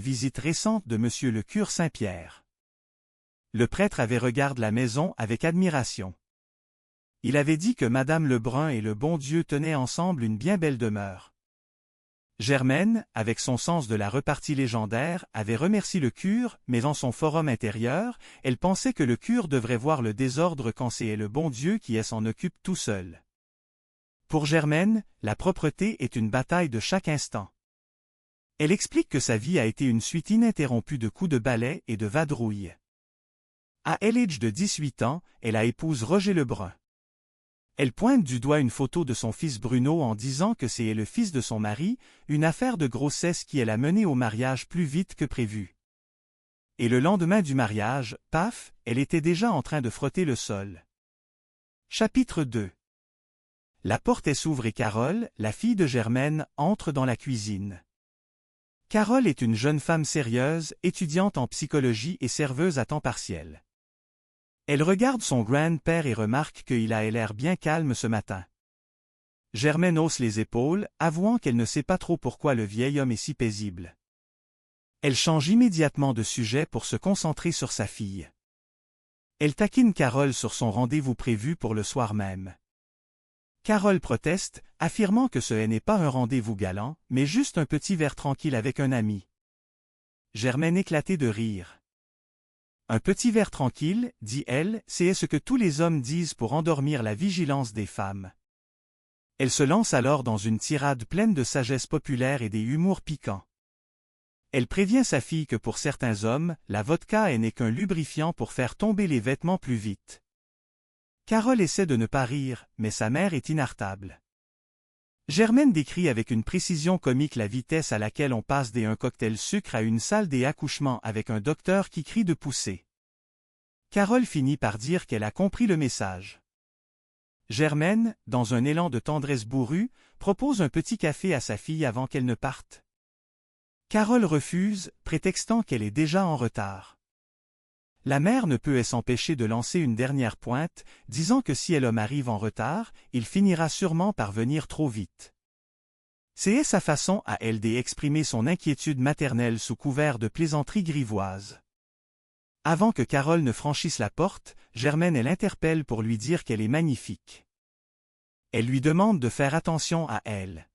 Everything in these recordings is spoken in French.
visite récente de monsieur le cure Saint-Pierre. Le prêtre avait regardé la maison avec admiration. Il avait dit que madame Lebrun et le bon Dieu tenaient ensemble une bien belle demeure. Germaine, avec son sens de la repartie légendaire, avait remercié le cure, mais en son forum intérieur, elle pensait que le cure devrait voir le désordre quand c'est le bon Dieu qui s'en occupe tout seul. Pour Germaine, la propreté est une bataille de chaque instant. Elle explique que sa vie a été une suite ininterrompue de coups de balai et de vadrouilles. À l'âge de 18 ans, elle a épouse Roger Lebrun. Elle pointe du doigt une photo de son fils Bruno en disant que c'est le fils de son mari, une affaire de grossesse qui l'a menée au mariage plus vite que prévu. Et le lendemain du mariage, paf, elle était déjà en train de frotter le sol. Chapitre 2. La porte s'ouvre et Carole, la fille de Germaine, entre dans la cuisine. Carole est une jeune femme sérieuse, étudiante en psychologie et serveuse à temps partiel. Elle regarde son grand-père et remarque qu'il a l'air bien calme ce matin. Germaine hausse les épaules, avouant qu'elle ne sait pas trop pourquoi le vieil homme est si paisible. Elle change immédiatement de sujet pour se concentrer sur sa fille. Elle taquine Carole sur son rendez-vous prévu pour le soir même. Carole proteste, affirmant que ce n'est pas un rendez-vous galant, mais juste un petit verre tranquille avec un ami. Germaine éclatait de rire. Un petit verre tranquille, dit-elle, c'est ce que tous les hommes disent pour endormir la vigilance des femmes. Elle se lance alors dans une tirade pleine de sagesse populaire et des humours piquants. Elle prévient sa fille que pour certains hommes, la vodka n'est qu'un lubrifiant pour faire tomber les vêtements plus vite. Carole essaie de ne pas rire, mais sa mère est inarrêtable. Germaine décrit avec une précision comique la vitesse à laquelle on passe d'un cocktail sucre à une salle des accouchements avec un docteur qui crie de pousser. Carole finit par dire qu'elle a compris le message. Germaine, dans un élan de tendresse bourrue, propose un petit café à sa fille avant qu'elle ne parte. Carole refuse, prétextant qu'elle est déjà en retard. La mère ne peut s'empêcher de lancer une dernière pointe, disant que si l'homme arrive en retard, il finira sûrement par venir trop vite. C'est sa façon à elle d'exprimer son inquiétude maternelle sous couvert de plaisanteries grivoises. Avant que Carole ne franchisse la porte, Germaine l'interpelle pour lui dire qu'elle est magnifique. Elle lui demande de faire attention à elle.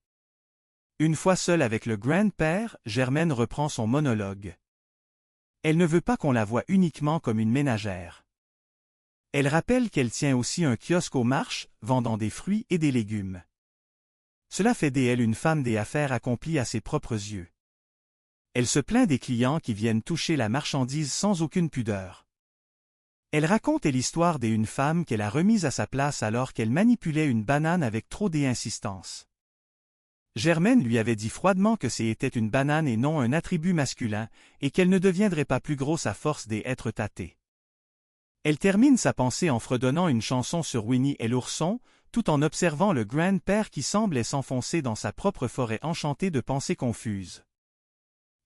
Une fois seule avec le grand-père, Germaine reprend son monologue. Elle ne veut pas qu'on la voie uniquement comme une ménagère. Elle rappelle qu'elle tient aussi un kiosque aux Marches, vendant des fruits et des légumes. Cela fait d'elle une femme des affaires accomplie à ses propres yeux. Elle se plaint des clients qui viennent toucher la marchandise sans aucune pudeur. Elle raconte l'histoire d'une femme qu'elle a remise à sa place alors qu'elle manipulait une banane avec trop d'insistance. Germaine lui avait dit froidement que c'était une banane et non un attribut masculin, et qu'elle ne deviendrait pas plus grosse à force d'être tâtée. Elle termine sa pensée en fredonnant une chanson sur Winnie et l'ourson, tout en observant le grand-père qui semblait s'enfoncer dans sa propre forêt enchantée de pensées confuses.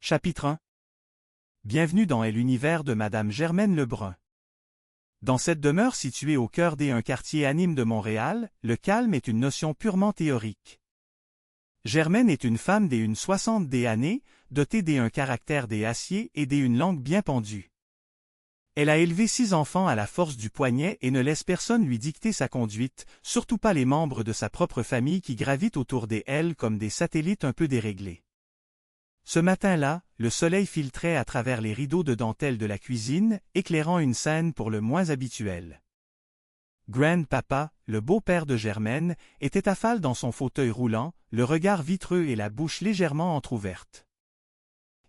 Chapitre 1. Bienvenue dans l'univers de madame Germaine Lebrun. Dans cette demeure située au cœur d'un quartier anime de Montréal, le calme est une notion purement théorique. Germaine est une femme d'une 60 années, dotée d'un caractère acier et d'une langue bien pendue. Elle a élevé 6 enfants à la force du poignet et ne laisse personne lui dicter sa conduite, surtout pas les membres de sa propre famille qui gravitent autour d'elle comme des satellites un peu déréglés. Ce matin-là, le soleil filtrait à travers les rideaux de dentelle de la cuisine, éclairant une scène pour le moins habituelle. Grand-papa, le beau-père de Germaine, était affalé dans son fauteuil roulant, le regard vitreux et la bouche légèrement entr'ouverte.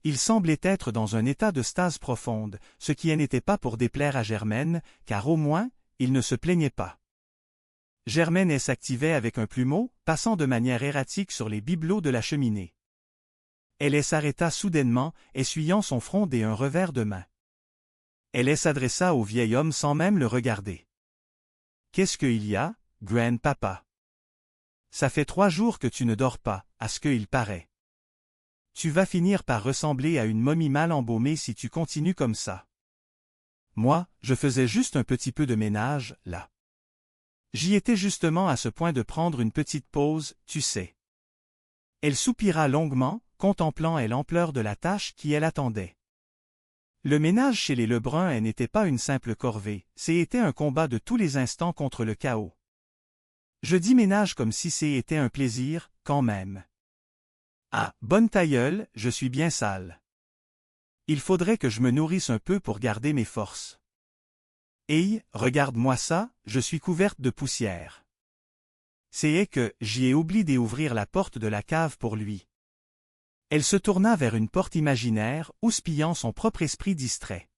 Il semblait être dans un état de stase profonde, ce qui n'était pas pour déplaire à Germaine, car au moins, il ne se plaignait pas. Germaine s'activait avec un plumeau, passant de manière erratique sur les bibelots de la cheminée. Elle s'arrêta soudainement, essuyant son front d'un revers de main. Elle s'adressa au vieil homme sans même le regarder. « Qu'est-ce qu'il y a, grand-papa? Ça fait 3 jours que tu ne dors pas, à ce qu'il paraît. Tu vas finir par ressembler à une momie mal embaumée si tu continues comme ça. Moi, je faisais juste un petit peu de ménage, là. J'y étais justement à ce point de prendre une petite pause, tu sais. » Elle soupira longuement, contemplant l'ampleur de la tâche qui elle attendait. Le ménage chez les Lebrun n'était pas une simple corvée, c'était un combat de tous les instants contre le chaos. Je dis ménage comme si c'était un plaisir, quand même. Ah, bonne tailleule, je suis bien sale. Il faudrait que je me nourrisse un peu pour garder mes forces. Hey, regarde-moi ça, je suis couverte de poussière. C'est que j'y ai oublié d'ouvrir la porte de la cave pour lui. Elle se tourna vers une porte imaginaire, houspillant son propre esprit distrait.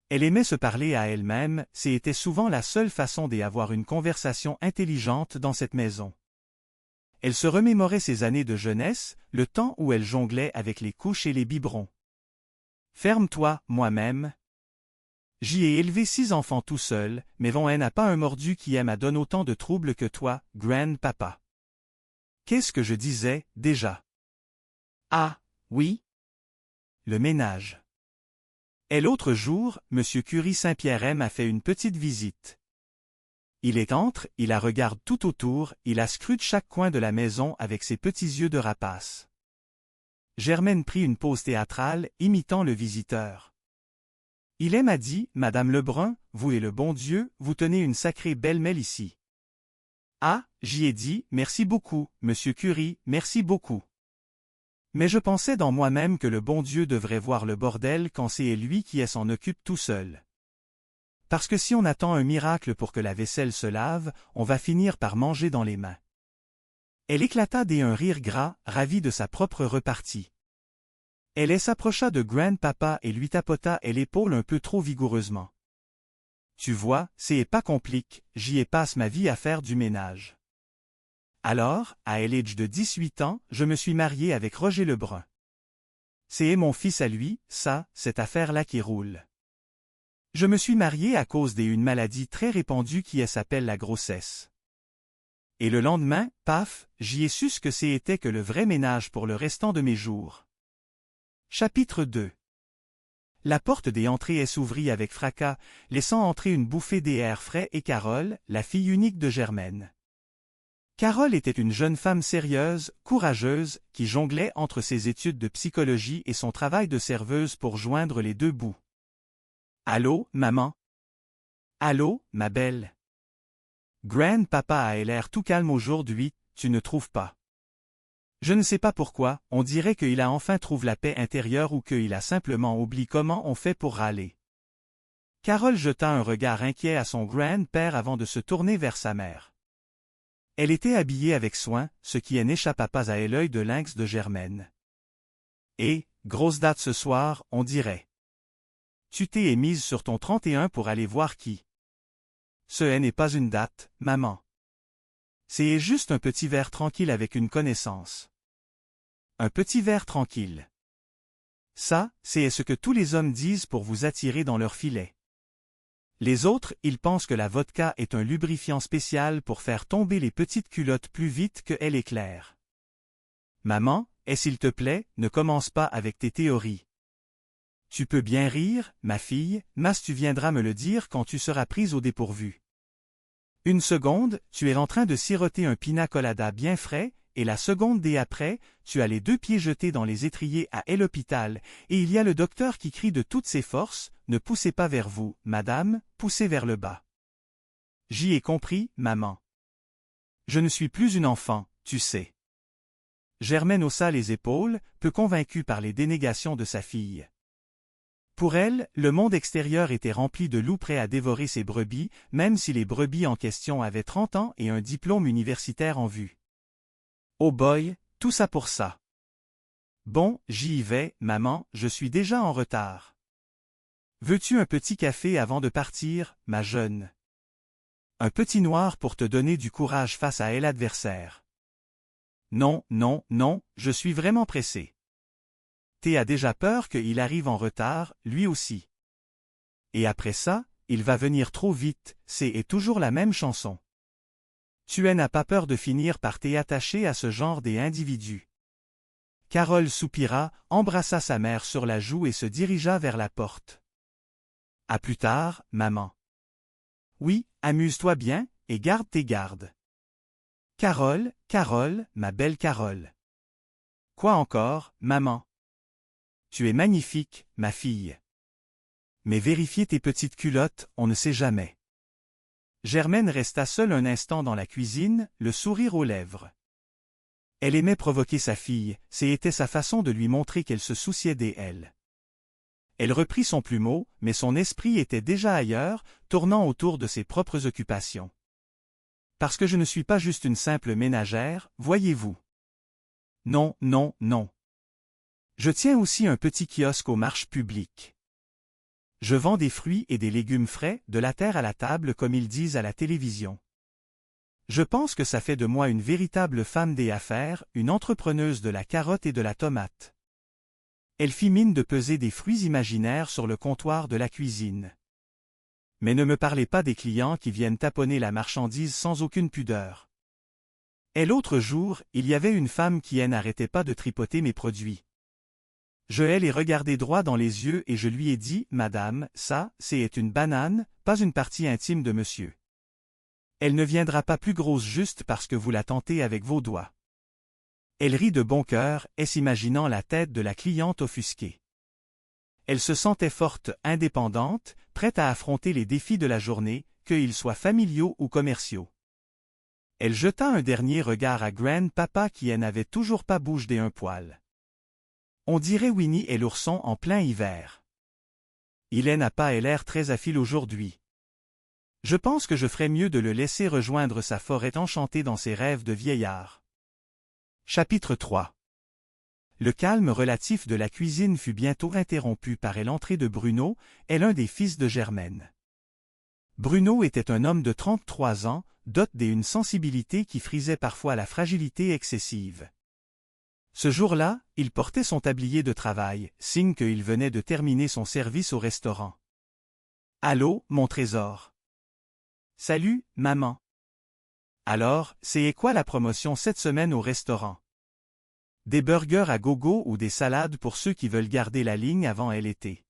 Elle aimait se parler à elle-même, c'était souvent la seule façon d'avoir une conversation intelligente dans cette maison. Elle se remémorait ses années de jeunesse, le temps où elle jonglait avec les couches et les biberons. Ferme-toi, moi-même. J'y ai élevé 6 enfants tout seul, mais Von n'a pas un mordu qui aime à donner autant de troubles que toi, grand-papa. Qu'est-ce que je disais, déjà? Ah, oui? Le ménage. Et l'autre jour, M. Curie-Saint-Pierre m'a fait une petite visite. Il entre, il la regarde tout autour, il a scrute chaque coin de la maison avec ses petits yeux de rapace. Germaine prit une pose théâtrale, imitant le visiteur. Il m'a dit, Madame Lebrun, vous et le bon Dieu, vous tenez une sacrée belle-mêle ici. Ah, j'y ai dit, merci beaucoup, Monsieur Curie, merci beaucoup. Mais je pensais dans moi-même que le bon Dieu devrait voir le bordel quand c'est lui qui s'en occupe tout seul. Parce que si on attend un miracle pour que la vaisselle se lave, on va finir par manger dans les mains. Elle éclata d'un rire gras, ravie de sa propre repartie. Elle s'approcha de grand-papa et lui tapota l'épaule un peu trop vigoureusement. Tu vois, c'est pas compliqué, j'y ai passe ma vie à faire du ménage. Alors, à l'âge de 18 ans, je me suis marié avec Roger Lebrun. C'est mon fils à lui, ça, cette affaire-là qui roule. Je me suis marié à cause d'une maladie très répandue qui s'appelle la grossesse. Et le lendemain, paf, j'y ai su ce que c'était que le vrai ménage pour le restant de mes jours. Chapitre 2. La porte des entrées s'ouvrit avec fracas, laissant entrer une bouffée d'air frais et Carole, la fille unique de Germaine. Carole était une jeune femme sérieuse, courageuse, qui jonglait entre ses études de psychologie et son travail de serveuse pour joindre les deux bouts. « Allô, maman? »« Allô, ma belle? » Grand-papa a l'air tout calme aujourd'hui, tu ne trouves pas? Je ne sais pas pourquoi, on dirait qu'il a enfin trouvé la paix intérieure ou qu'il a simplement oublié comment on fait pour râler. Carole jeta un regard inquiet à son grand-père avant de se tourner vers sa mère. Elle était habillée avec soin, ce qui n'échappa pas à l'œil de lynx de Germaine. Et, grosse date ce soir, on dirait. Tu t'es mise sur ton 31 pour aller voir qui? Ce n'est pas une date, maman. C'est juste un petit verre tranquille avec une connaissance. Un petit verre tranquille. Ça, c'est ce que tous les hommes disent pour vous attirer dans leur filet. Les autres, ils pensent que la vodka est un lubrifiant spécial pour faire tomber les petites culottes plus vite que elle éclaire. Maman, s'il te plaît, ne commence pas avec tes théories. Tu peux bien rire, ma fille, mas tu viendras me le dire quand tu seras prise au dépourvu. Une seconde, tu es en train de siroter un pina colada bien frais, et la seconde d'après, tu as les 2 pieds jetés dans les étriers à l'hôpital, et il y a le docteur qui crie de toutes ses forces, « Ne poussez pas vers vous, madame, poussez vers le bas. » J'y ai compris, maman. Je ne suis plus une enfant, tu sais. Germaine haussa les épaules, peu convaincue par les dénégations de sa fille. Pour elle, le monde extérieur était rempli de loups prêts à dévorer ses brebis, même si les brebis en question avaient 30 ans et un diplôme universitaire en vue. Oh boy, tout ça pour ça. Bon, j'y vais, maman, je suis déjà en retard. Veux-tu un petit café avant de partir, ma jeune? Un petit noir pour te donner du courage face à l'adversaire. Non, non, non, je suis vraiment pressé. T'as déjà peur qu'il arrive en retard, lui aussi. Et après ça, il va venir trop vite, c'est toujours la même chanson. Tu n'as pas peur de finir par t'attacher à ce genre d'individus. Carole soupira, embrassa sa mère sur la joue et se dirigea vers la porte. À plus tard, maman. Oui, amuse-toi bien, et garde tes gardes. Carole, Carole, ma belle Carole. Quoi encore, maman? Tu es magnifique, ma fille. Mais vérifiez tes petites culottes, on ne sait jamais. Germaine resta seule un instant dans la cuisine, le sourire aux lèvres. Elle aimait provoquer sa fille, c'était sa façon de lui montrer qu'elle se souciait d'elle. Elle reprit son plumeau, mais son esprit était déjà ailleurs, tournant autour de ses propres occupations. Parce que je ne suis pas juste une simple ménagère, voyez-vous. Non, non, non. Je tiens aussi un petit kiosque aux marches publiques. Je vends des fruits et des légumes frais, de la terre à la table comme ils disent à la télévision. Je pense que ça fait de moi une véritable femme des affaires, une entrepreneuse de la carotte et de la tomate. Elle fit mine de peser des fruits imaginaires sur le comptoir de la cuisine. Mais ne me parlez pas des clients qui viennent taponner la marchandise sans aucune pudeur. Et l'autre jour, il y avait une femme qui n'arrêtait pas de tripoter mes produits. Je les regarder droit dans les yeux et je lui ai dit, « Madame, ça, c'est une banane, pas une partie intime de monsieur. Elle ne viendra pas plus grosse juste parce que vous la tentez avec vos doigts. » Elle rit de bon cœur, s'imaginant la tête de la cliente offusquée. Elle se sentait forte, indépendante, prête à affronter les défis de la journée, qu'ils soient familiaux ou commerciaux. Elle jeta un dernier regard à Grand-Papa qui n'avait toujours pas bougé un poil. On dirait Winnie et l'ourson en plein hiver. Il n'a pas l'air très affile aujourd'hui. Je pense que je ferais mieux de le laisser rejoindre sa forêt enchantée dans ses rêves de vieillard. Chapitre 3. Le calme relatif de la cuisine fut bientôt interrompu par l'entrée de Bruno, l'un des fils de Germaine. Bruno était un homme de 33 ans, doté d'une sensibilité qui frisait parfois la fragilité excessive. Ce jour-là, il portait son tablier de travail, signe qu'il venait de terminer son service au restaurant. « Allô, mon trésor. »« Salut, maman. »« Alors, c'est quoi la promotion cette semaine au restaurant? » Des burgers à gogo ou des salades pour ceux qui veulent garder la ligne avant l'été.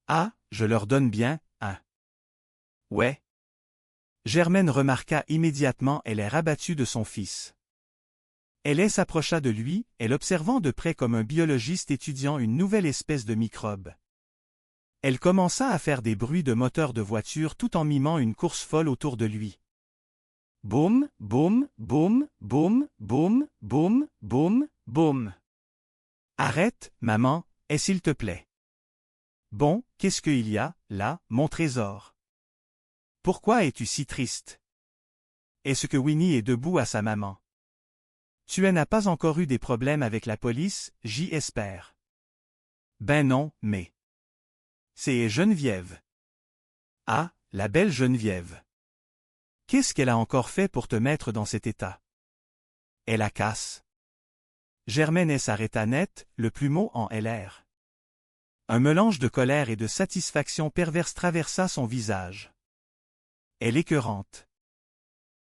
Ah, je leur donne bien, hein. Ouais. Germaine remarqua immédiatement l'air abattu de son fils. Elle s'approcha de lui, l'observant de près comme un biologiste étudiant une nouvelle espèce de microbe. Elle commença à faire des bruits de moteur de voiture tout en mimant une course folle autour de lui. Boum, boum, boum, boum, boum, boum, boum, boum. Arrête, maman, s'il te plaît. Bon, qu'est-ce qu'il y a, là, mon trésor? Pourquoi es-tu si triste? Est-ce que Winnie est debout à sa maman? Tu n'as pas encore eu des problèmes avec la police, j'y espère. Ben non, mais... C'est Geneviève. Ah, la belle Geneviève. Qu'est-ce qu'elle a encore fait pour te mettre dans cet état? Elle a casse. Germaine s'arrêta net, le plumeau en LR. Un mélange de colère et de satisfaction perverse traversa son visage. Elle est écœurante.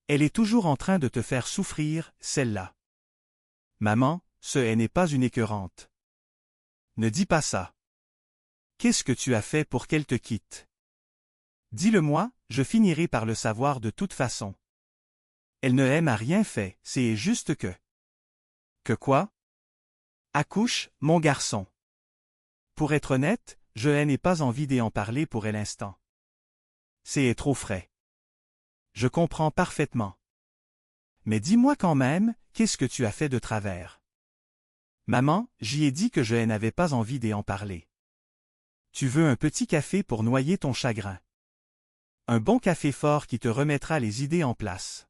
Elle est toujours en train de te faire souffrir, celle-là. Maman, ce n'est pas une écœurante. Ne dis pas ça. Qu'est-ce que tu as fait pour qu'elle te quitte? Dis-le-moi, je finirai par le savoir de toute façon. Elle ne m'a rien fait, c'est juste que... Que quoi? Accouche, mon garçon. Pour être honnête, je n'ai pas envie d'en parler pour l'instant. C'est trop frais. Je comprends parfaitement. Mais dis-moi quand même, qu'est-ce que tu as fait de travers? Maman, j'y ai dit que je n'avais pas envie d'en parler. Tu veux un petit café pour noyer ton chagrin. Un bon café fort qui te remettra les idées en place.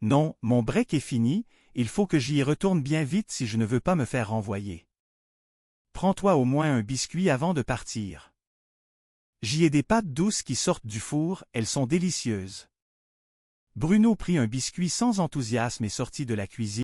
Non, mon break est fini, il faut que j'y retourne bien vite si je ne veux pas me faire renvoyer. Prends-toi au moins un biscuit avant de partir. J'y ai des pâtes douces qui sortent du four, elles sont délicieuses. Bruno prit un biscuit sans enthousiasme et sortit de la cuisine.